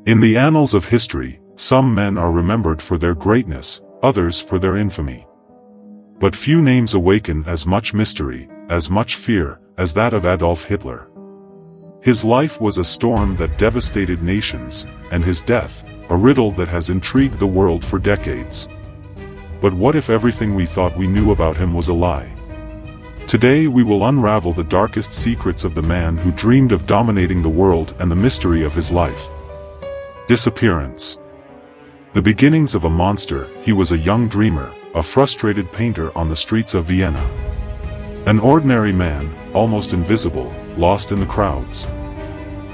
In the annals of history, some men are remembered for their greatness, others for their infamy. But few names awaken as much mystery, as much fear, as that of Adolf Hitler. His life was a storm that devastated nations, and his death, a riddle that has intrigued the world for decades. But what if everything we thought we knew about him was a lie? Today we will unravel the darkest secrets of the man who dreamed of dominating the world and the mystery of his life. Disappearance. The beginnings of a monster, he was a young dreamer, a frustrated painter on the streets of Vienna. An ordinary man, almost invisible, lost in the crowds.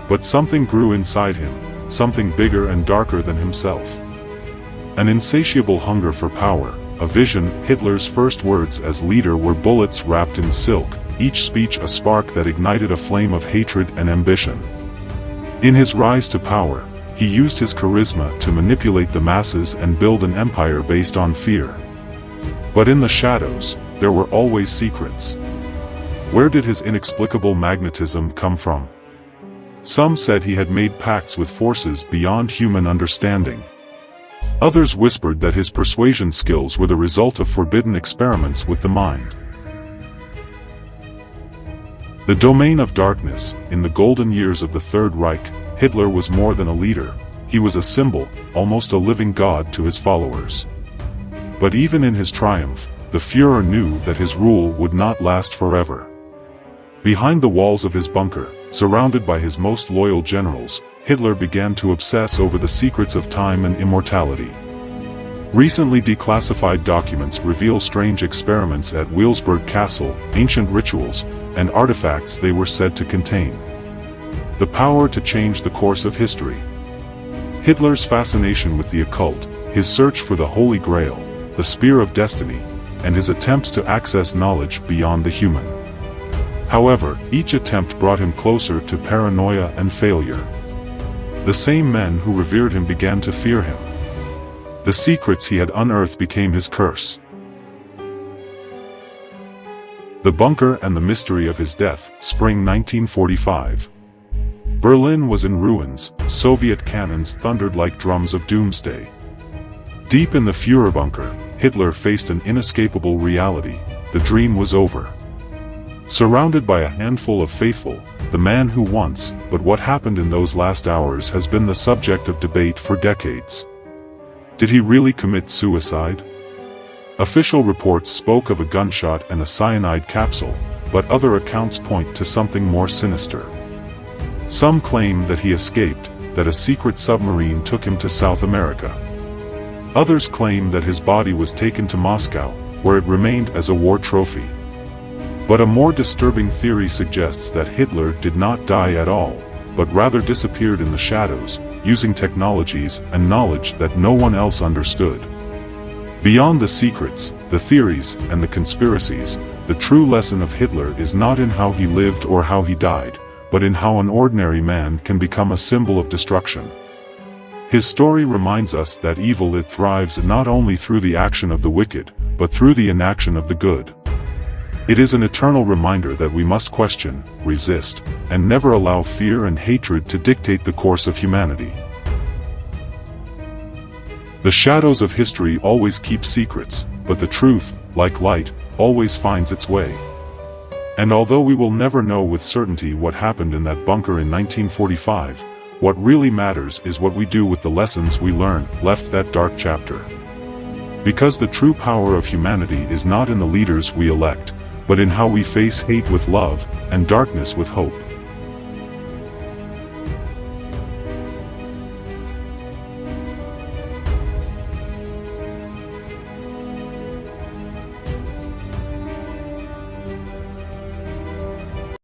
But something grew inside him, something bigger and darker than himself. An insatiable hunger for power, a vision. Hitler's first words as leader were bullets wrapped in silk, each speech a spark that ignited a flame of hatred and ambition. In his rise to power, he used his charisma to manipulate the masses and build an empire based on fear. But in the shadows, there were always secrets. Where did his inexplicable magnetism come from? Some said he had made pacts with forces beyond human understanding. Others whispered that his persuasion skills were the result of forbidden experiments with the mind. The domain of darkness. In the golden years of the Third Reich, Hitler was more than a leader. He was a symbol, almost a living god to his followers. But even in his triumph, the Führer knew that his rule would not last forever. Behind the walls of his bunker, surrounded by his most loyal generals, Hitler began to obsess over the secrets of time and immortality. Recently declassified documents reveal strange experiments at Wilsberg Castle, ancient rituals, and artifacts they were said to contain. The power to change the course of history. Hitler's fascination with the occult, his search for the Holy Grail, the Spear of Destiny, and his attempts to access knowledge beyond the human. However, each attempt brought him closer to paranoia and failure. The same men who revered him began to fear him. The secrets he had unearthed became his curse. The bunker and the mystery of his death. Spring 1945. Berlin was in ruins, Soviet cannons thundered like drums of doomsday. Deep in the Führer bunker, Hitler faced an inescapable reality. The dream was over. Surrounded by a handful of faithful, the man who once, but what happened in those last hours has been the subject of debate for decades. Did he really commit suicide? Official reports spoke of a gunshot and a cyanide capsule, but other accounts point to something more sinister. Some claim that he escaped, that a secret submarine took him to South America. Others claim that his body was taken to Moscow, where it remained as a war trophy. But a more disturbing theory suggests that Hitler did not die at all, but rather disappeared in the shadows, using technologies and knowledge that no one else understood. Beyond the secrets, the theories, and the conspiracies, the true lesson of Hitler is not in how he lived or how he died, but in how an ordinary man can become a symbol of destruction. His story reminds us that evil thrives not only through the action of the wicked, but through the inaction of the good. It is an eternal reminder that we must question, resist, and never allow fear and hatred to dictate the course of humanity. The shadows of history always keep secrets, but the truth, like light, always finds its way. And although we will never know with certainty what happened in that bunker in 1945, what really matters is what we do with the lessons we learn, left that dark chapter. Because the true power of humanity is not in the leaders we elect, but in how we face hate with love, and darkness with hope.